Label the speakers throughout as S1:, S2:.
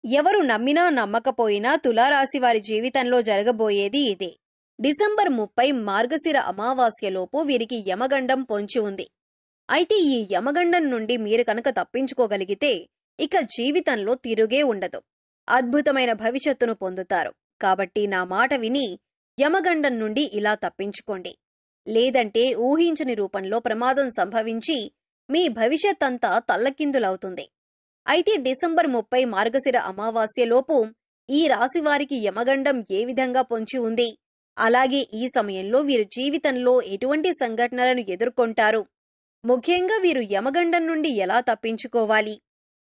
S1: ఎవరు నమ్మినా నమ్మకపోయినా తులారాశి వారి జీవితంలో జరగబోయేది ఇదే. డిసెంబర్ 30 మార్గశిర అమావాస్యలోపు వీరికి యమగండం పొంచి ఉంది. అయితే ఈ యమగండం నుండి మీరు కనుక తప్పించుకోగలిగితే ఇక జీవితంలో తిరుగే ఉండదు. అద్భుతమైన భవిష్యత్తును పొందుతారు. కాబట్టి నా మాట విని యమగండం నుండి ఇలా తప్పించుకోండి. లేదంటే ఊహించని రూపంలో ప్రమాదం సంభవించి మీ భవిష్యత్తంతా తల్లకిందులవుతుంది. అయితే డిసెంబర్ 30 మార్గశిర అమావాస్యలోపు ఈ రాశివారికి యమగండం ఏ విధంగా పొంచి ఉంది, అలాగే ఈ సమయంలో వీరు జీవితంలో ఎటువంటి సంఘటనలను ఎదుర్కొంటారు, ముఖ్యంగా వీరు యమగండం నుండి ఎలా తప్పించుకోవాలి,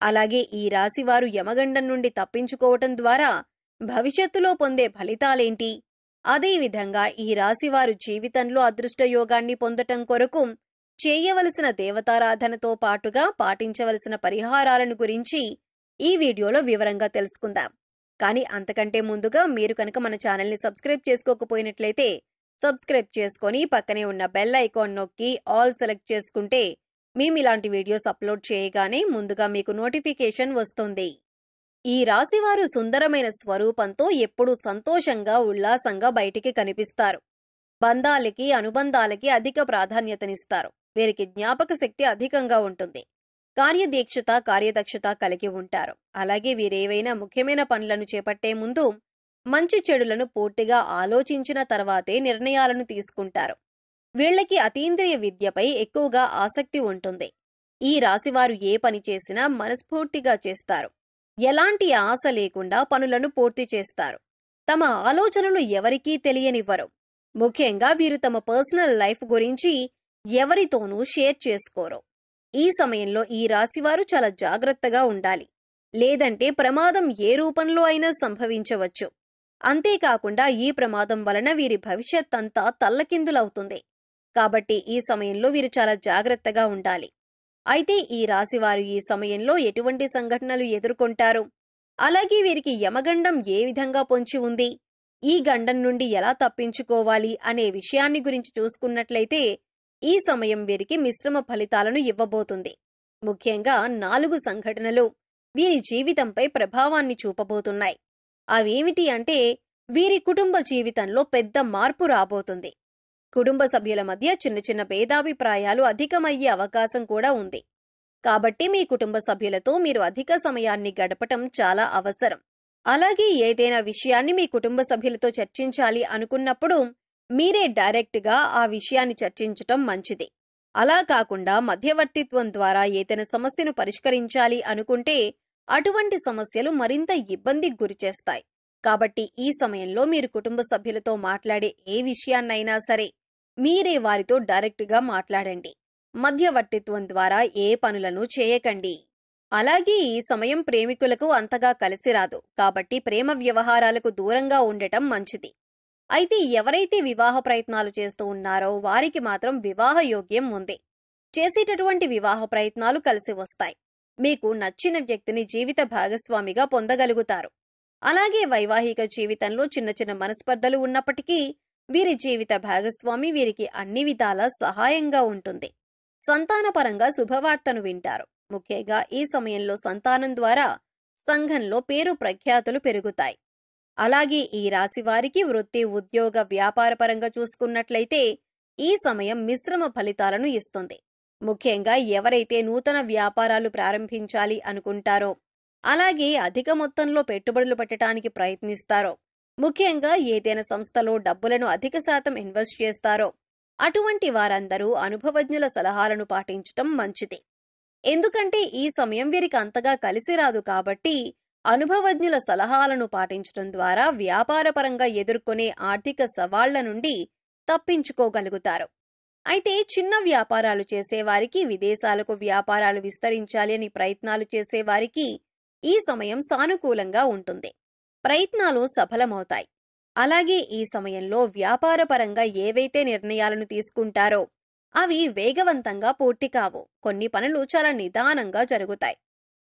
S1: అలాగే ఈ రాశివారు యమగండం నుండి తప్పించుకోవటం ద్వారా భవిష్యత్తులో పొందే ఫలితాలేంటి, అదేవిధంగా ఈ రాశివారు జీవితంలో అదృష్టయోగాన్ని పొందటం కొరకు చేయవలసిన దేవతారాధనతో పాటుగా పాటించవలసిన పరిహారాలను గురించి ఈ వీడియోలో వివరంగా తెలుసుకుందాం. కానీ అంతకంటే ముందుగా మీరు కనుక మన ఛానల్ని సబ్స్క్రైబ్ చేసుకోకపోయినట్లయితే సబ్స్క్రైబ్ చేసుకొని పక్కనే ఉన్న బెల్ ఐకాన్ నొక్కి ఆల్ సెలెక్ట్ చేసుకుంటే మేము ఇలాంటి వీడియోస్ అప్లోడ్ చేయగానే ముందుగా మీకు నోటిఫికేషన్ వస్తుంది. ఈ రాశివారు సుందరమైన స్వరూపంతో ఎప్పుడూ సంతోషంగా ఉల్లాసంగా బయటికి కనిపిస్తారు. బంధాలకి అనుబంధాలకి అధిక ప్రాధాన్యతనిస్తారు. వీరికి జ్ఞాపక శక్తి అధికంగా ఉంటుంది. కార్యదీక్షత కార్యదక్షత కలిగి ఉంటారు. అలాగే వీరేవైనా ముఖ్యమైన పనులను చేపట్టే ముందు మంచి చెడులను పూర్తిగా ఆలోచించిన తర్వాతే నిర్ణయాలను తీసుకుంటారు. వీళ్లకి అతీంద్రియ విద్యపై ఎక్కువగా ఆసక్తి ఉంటుంది. ఈ రాశివారు ఏ పని చేసినా మనస్ఫూర్తిగా చేస్తారు. ఎలాంటి ఆశ లేకుండా పనులను పూర్తి చేస్తారు. తమ ఆలోచనలు ఎవరికీ తెలియనివ్వరు. ముఖ్యంగా వీరు తమ పర్సనల్ లైఫ్ గురించి ఎవరితోనూ షేర్ చేసుకోరు. ఈ సమయంలో ఈ రాశివారు చాలా జాగ్రత్తగా ఉండాలి. లేదంటే ప్రమాదం ఏ రూపంలో అయినా సంభవించవచ్చు. అంతేకాకుండా ఈ ప్రమాదం వలన వీరి భవిష్యత్తంతా తల్లకిందులవుతుంది. కాబట్టి ఈ సమయంలో వీరు చాలా జాగ్రత్తగా ఉండాలి. అయితే ఈ రాశివారు ఈ సమయంలో ఎటువంటి సంఘటనలు ఎదుర్కొంటారు, అలాగే వీరికి యమగండం ఏ విధంగా పొంచి ఉంది, ఈ గండం నుండి ఎలా తప్పించుకోవాలి అనే విషయాన్ని గురించి చూసుకున్నట్లయితే ఈ సమయం వీరికి మిశ్రమ ఫలితాలను ఇవ్వబోతుంది. ముఖ్యంగా 4 సంఘటనలు వీరి జీవితంపై ప్రభావాన్ని చూపబోతున్నాయి. అవేమిటి అంటే వీరి కుటుంబ జీవితంలో పెద్ద మార్పు రాబోతుంది. కుటుంబ సభ్యుల మధ్య చిన్న చిన్న భేదాభిప్రాయాలు అధికమయ్యే అవకాశం కూడా ఉంది. కాబట్టి మీ కుటుంబ సభ్యులతో మీరు అధిక సమయాన్ని గడపటం చాలా అవసరం. అలాగే ఏదైనా విషయాన్ని మీ కుటుంబ సభ్యులతో చర్చించాలి అనుకున్నప్పుడు మీరే డైరెక్ట్గా ఆ విషయాన్ని చర్చించటం మంచిది. అలా కాకుండా మధ్యవర్తిత్వం ద్వారా ఏదైనా సమస్యను పరిష్కరించాలి అనుకుంటే అటువంటి సమస్యలు మరింత ఇబ్బందికి గురిచేస్తాయి. కాబట్టి ఈ సమయంలో మీరు కుటుంబ సభ్యులతో మాట్లాడే ఏ విషయాన్నైనా సరే మీరే వారితో డైరెక్ట్గా మాట్లాడండి. మధ్యవర్తిత్వం ద్వారా ఏ పనులను చేయకండి. అలాగే ఈ సమయం ప్రేమికులకు అంతగా కలిసిరాదు. కాబట్టి ప్రేమ వ్యవహారాలకు దూరంగా ఉండటం మంచిది. అయితే ఎవరైతే వివాహ ప్రయత్నాలు చేస్తూ ఉన్నారో వారికి మాత్రం వివాహ యోగ్యం ఉంది. చేసేటటువంటి వివాహ ప్రయత్నాలు కలిసి వస్తాయి. మీకు నచ్చిన వ్యక్తిని జీవిత భాగస్వామిగా పొందగలుగుతారు. అలాగే వైవాహిక జీవితంలో చిన్న చిన్న మనస్పర్ధలు ఉన్నప్పటికీ వీరి జీవిత భాగస్వామి వీరికి అన్ని విధాలా సహాయంగా ఉంటుంది. సంతానపరంగా శుభవార్తను వింటారు. ముఖ్యంగా ఈ సమయంలో సంతానం ద్వారా సంఘంలో పేరు ప్రఖ్యాతులు పెరుగుతాయి. అలాగే ఈ రాశి వారికి వృత్తి ఉద్యోగ వ్యాపారపరంగా చూసుకున్నట్లయితే ఈ సమయం మిశ్రమ ఫలితాలను ఇస్తుంది. ముఖ్యంగా ఎవరైతే నూతన వ్యాపారాలు ప్రారంభించాలి అనుకుంటారో, అలాగే అధిక మొత్తంలో పెట్టుబడులు పెట్టడానికి ప్రయత్నిస్తారో, ముఖ్యంగా ఏదైనా సంస్థలో డబ్బులను అధిక శాతం ఇన్వెస్ట్ చేస్తారో అటువంటి వారందరూ అనుభవజ్ఞుల సలహాలను పాటించటం మంచిది. ఎందుకంటే ఈ సమయం వీరికి అంతగా కలిసి రాదు. కాబట్టి అనుభవజ్ఞుల సలహాలను పాటించడం ద్వారా వ్యాపారపరంగా ఎదుర్కొనే ఆర్థిక సవాళ్ల నుండి తప్పించుకోగలుగుతారు. అయితే చిన్న వ్యాపారాలు చేసేవారికి, విదేశాలకు వ్యాపారాలు విస్తరించాలి అని ప్రయత్నాలు చేసేవారికి ఈ సమయం సానుకూలంగా ఉంటుంది. ప్రయత్నాలు సఫలమవుతాయి. అలాగే ఈ సమయంలో వ్యాపారపరంగా ఏవైతే నిర్ణయాలను తీసుకుంటారో అవి వేగవంతంగా పూర్తి కావు. కొన్ని పనులు చాలా నిదానంగా జరుగుతాయి.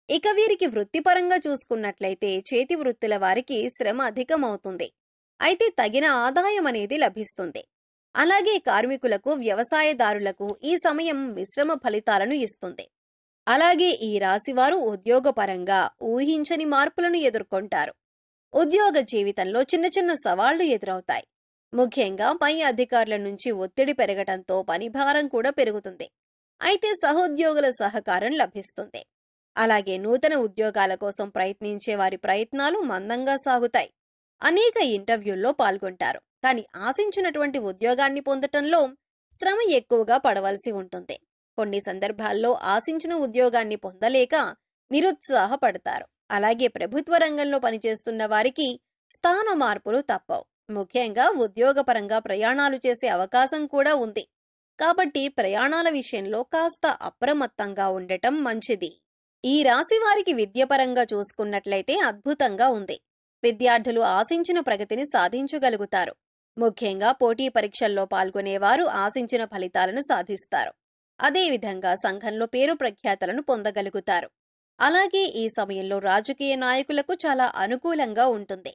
S1: ఇక వీరికి వృత్తిపరంగా చూసుకున్నట్లయితే చేతి వృత్తుల వారికి శ్రమ అధికమవుతుంది. అయితే తగిన ఆదాయం అనేది లభిస్తుంది. అలాగే కార్మికులకు, వ్యవసాయదారులకు ఈ సమయం మిశ్రమ ఫలితాలను ఇస్తుంది. అలాగే ఈ రాశివారు ఉద్యోగపరంగా ఊహించని మార్పులను ఎదుర్కొంటారు. ఉద్యోగ జీవితంలో చిన్న చిన్న సవాళ్లు ఎదురవుతాయి. ముఖ్యంగా పై అధికారుల నుంచి ఒత్తిడి పెరగటంతో పనిభారం కూడా పెరుగుతుంది. అయితే సహోద్యోగుల సహకారం లభిస్తుంది. అలాగే నూతన ఉద్యోగాల కోసం ప్రయత్నించే వారి ప్రయత్నాలు మందంగా సాగుతాయి. అనేక ఇంటర్వ్యూల్లో పాల్గొంటారు. కానీ ఆశించినటువంటి ఉద్యోగాన్ని పొందటంలో శ్రమ ఎక్కువగా పడవలసి ఉంటుంది. కొన్ని సందర్భాల్లో ఆశించిన ఉద్యోగాన్ని పొందలేక నిరుత్సాహపడతారు. అలాగే ప్రభుత్వ రంగంలో పనిచేస్తున్న వారికి స్థాన మార్పులు తప్పవు. ముఖ్యంగా ఉద్యోగపరంగా ప్రయాణాలు చేసే అవకాశం కూడా ఉంది. కాబట్టి ప్రయాణాల విషయంలో కాస్త అప్రమత్తంగా ఉండటం మంచిది. ఈ రాశి వారికి విద్యపరంగా చూసుకున్నట్లయితే అద్భుతంగా ఉంది. విద్యార్థులు ఆశించిన ప్రగతిని సాధించగలుగుతారు. ముఖ్యంగా పోటీ పరీక్షల్లో పాల్గొనేవారు ఆశించిన ఫలితాలను సాధిస్తారు. అదేవిధంగా సంఘంలో పేరు ప్రఖ్యాతలను పొందగలుగుతారు. అలాగే ఈ సమయంలో రాజకీయ నాయకులకు చాలా అనుకూలంగా ఉంటుంది.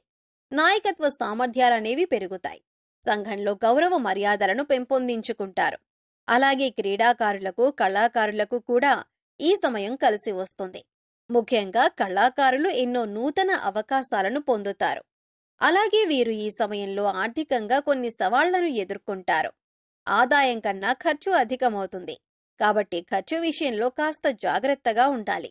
S1: నాయకత్వ సామర్థ్యాలనేవి పెరుగుతాయి. సంఘంలో గౌరవ మర్యాదలను పెంపొందించుకుంటారు. అలాగే క్రీడాకారులకు, కళాకారులకు కూడా ఈ సమయం కలిసి వస్తుంది. ముఖ్యంగా కళాకారులు ఎన్నో నూతన అవకాశాలను పొందుతారు. అలాగే వీరు ఈ సమయంలో ఆర్థికంగా కొన్ని సవాళ్లను ఎదుర్కొంటారు. ఆదాయం కన్నా ఖర్చు అధికమవుతుంది. కాబట్టి ఖర్చు విషయంలో కాస్త జాగ్రత్తగా ఉండాలి.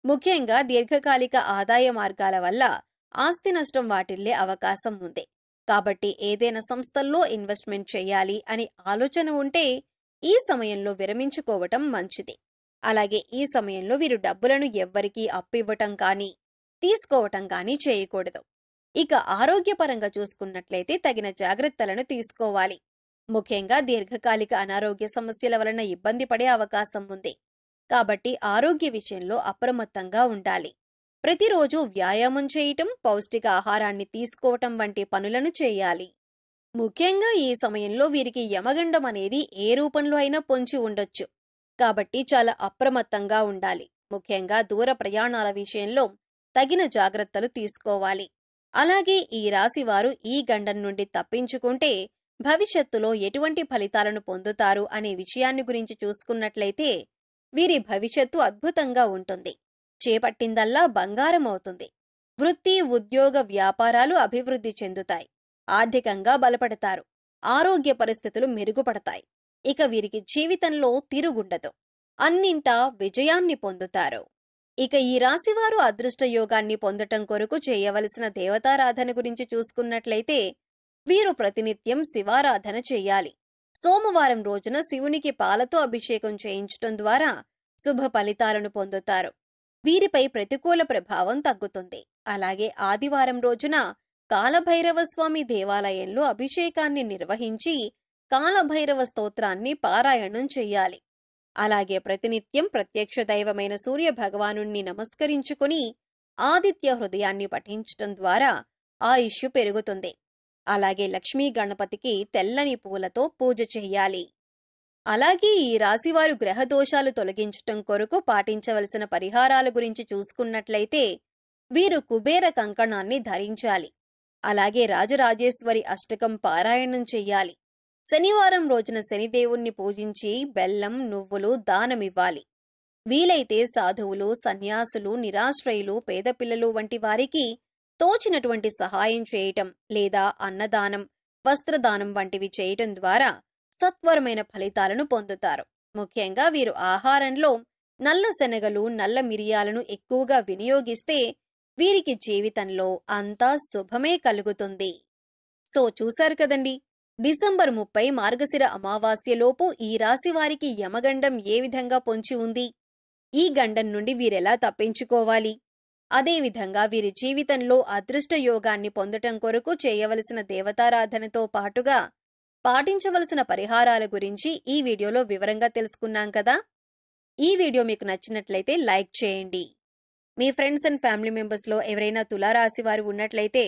S1: ముఖ్యంగా దీర్ఘకాలిక ఆదాయ మార్గాల వల్ల ఆస్తి నష్టం వాటిల్లే అవకాశం ఉంది. కాబట్టి ఏదైనా సంస్థల్లో ఇన్వెస్ట్మెంట్ చేయాలి అని ఆలోచన ఉంటే ఈ సమయంలో విరమించుకోవటం మంచిది. అలాగే ఈ సమయంలో వీరు డబ్బులను ఎవ్వరికీ అప్పివ్వటం కానీ తీసుకోవటం కానీ చేయకూడదు. ఇక ఆరోగ్యపరంగా చూసుకున్నట్లయితే తగిన జాగ్రత్తలను తీసుకోవాలి. ముఖ్యంగా దీర్ఘకాలిక అనారోగ్య సమస్యల వలన ఇబ్బంది పడే అవకాశం ఉంది. కాబట్టి ఆరోగ్య విషయంలో అప్రమత్తంగా ఉండాలి. ప్రతిరోజు వ్యాయామం చేయటం, పౌష్టిక ఆహారాన్ని తీసుకోవటం వంటి పనులను చేయాలి. ముఖ్యంగా ఈ సమయంలో వీరికి యమగండం అనేది ఏ రూపంలో అయినా పొంచి ఉండొచ్చు. కాబట్టి చాలా అప్రమత్తంగా ఉండాలి. ముఖ్యంగా దూర ప్రయాణాల విషయంలో తగిన జాగ్రత్తలు తీసుకోవాలి. అలాగే ఈ రాశి వారు ఈ గండం నుండి తప్పించుకుంటే భవిష్యత్తులో ఎటువంటి ఫలితాలను పొందుతారు అనే విషయాన్ని గురించి చూసుకున్నట్లయితే వీరి భవిష్యత్తు అద్భుతంగా ఉంటుంది. చేపట్టిందల్లా బంగారం అవుతుంది. వృత్తి, ఉద్యోగ, వ్యాపారాలు అభివృద్ధి చెందుతాయి. ఆర్థికంగా బలపడతారు. ఆరోగ్య పరిస్థితులు మెరుగుపడతాయి. ఇక వీరికి జీవితంలో తిరుగుండదు. అన్నింటా విజయాన్ని పొందుతారు. ఇక ఈ రాశివారు అదృష్ట యోగాన్ని పొందటం కొరకు చేయవలసిన దేవతారాధన గురించి చూసుకున్నట్లయితే వీరు ప్రతినిత్యం శివారాధన చెయ్యాలి. సోమవారం రోజున శివునికి పాలతో అభిషేకం చేయించటం ద్వారా శుభ ఫలితాలను పొందుతారు. వీరిపై ప్రతికూల ప్రభావం తగ్గుతుంది. అలాగే ఆదివారం రోజున కాలభైరవ స్వామి దేవాలయంలో అభిషేకాన్ని నిర్వహించి కాలభైరవ స్తోత్రాన్ని పారాయణం చెయ్యాలి. అలాగే ప్రతినిత్యం ప్రత్యక్ష దైవమైన సూర్య భగవానుణ్ణి నమస్కరించుకుని ఆదిత్య హృదయాన్ని పఠించటం ద్వారా ఆయుష్షు పెరుగుతుంది. అలాగే లక్ష్మీ గణపతికి తెల్లని పూలతో పూజ చెయ్యాలి. అలాగే ఈ రాశివారు గ్రహదోషాలు తొలగించటం కొరకు పాటించవలసిన పరిహారాల గురించి చూసుకున్నట్లయితే వీరు కుబేర కంకణాన్ని ధరించాలి. అలాగే రాజరాజేశ్వరి అష్టకం పారాయణం చెయ్యాలి. శనివారం రోజున శనిదేవుణ్ణి పూజించి బెల్లం, నువ్వులు దానమివ్వాలి. వీలైతే సాధువులు, సన్యాసులు, నిరాశ్రయులు, పేదపిల్లలు వంటి వారికి తోచినటువంటి సహాయం చేయటం లేదా అన్నదానం, వస్త్రదానం వంటివి చేయటం ద్వారా సత్వరమైన ఫలితాలను పొందుతారు. ముఖ్యంగా వీరు ఆహారంలో నల్ల శనగలు, నల్ల మిరియాలను ఎక్కువగా వినియోగిస్తే వీరికి జీవితంలో అంతా శుభమే కలుగుతుంది. సో చూశారు కదండి, డిసెంబర్ 30 మార్గశిర అమావాస్యలోపు ఈ రాశి వారికి యమగండం ఏ విధంగా పొంచి ఉంది, ఈ గండం నుండి వీరెలా తప్పించుకోవాలి, అదేవిధంగా వీరి జీవితంలో అదృష్ట యోగాన్ని పొందటం కొరకు చేయవలసిన దేవతారాధనతో పాటుగా పాటించవలసిన పరిహారాల గురించి ఈ వీడియోలో వివరంగా తెలుసుకున్నాం కదా. ఈ వీడియో మీకు నచ్చినట్లయితే లైక్ చేయండి. మీ ఫ్రెండ్స్ అండ్ ఫ్యామిలీ మెంబర్స్లో ఎవరైనా తులారాశి వారు ఉన్నట్లయితే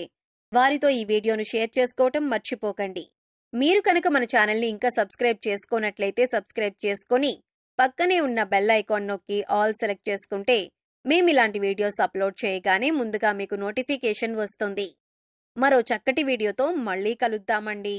S1: వారితో ఈ వీడియోను షేర్ చేసుకోవటం మర్చిపోకండి. మీరు కనుక మన ఛానల్ని ఇంకా సబ్స్క్రైబ్ చేసుకోనట్లయితే సబ్స్క్రైబ్ చేసుకొని పక్కనే ఉన్న బెల్ ఐకాన్ నొక్కి ఆల్ సెలెక్ట్ చేసుకుంటే మేము ఇలాంటి వీడియోస్ అప్లోడ్ చేయగానే ముందుగా మీకు నోటిఫికేషన్ వస్తుంది. మరో చక్కటి వీడియోతో మళ్ళీ కలుద్దామండి.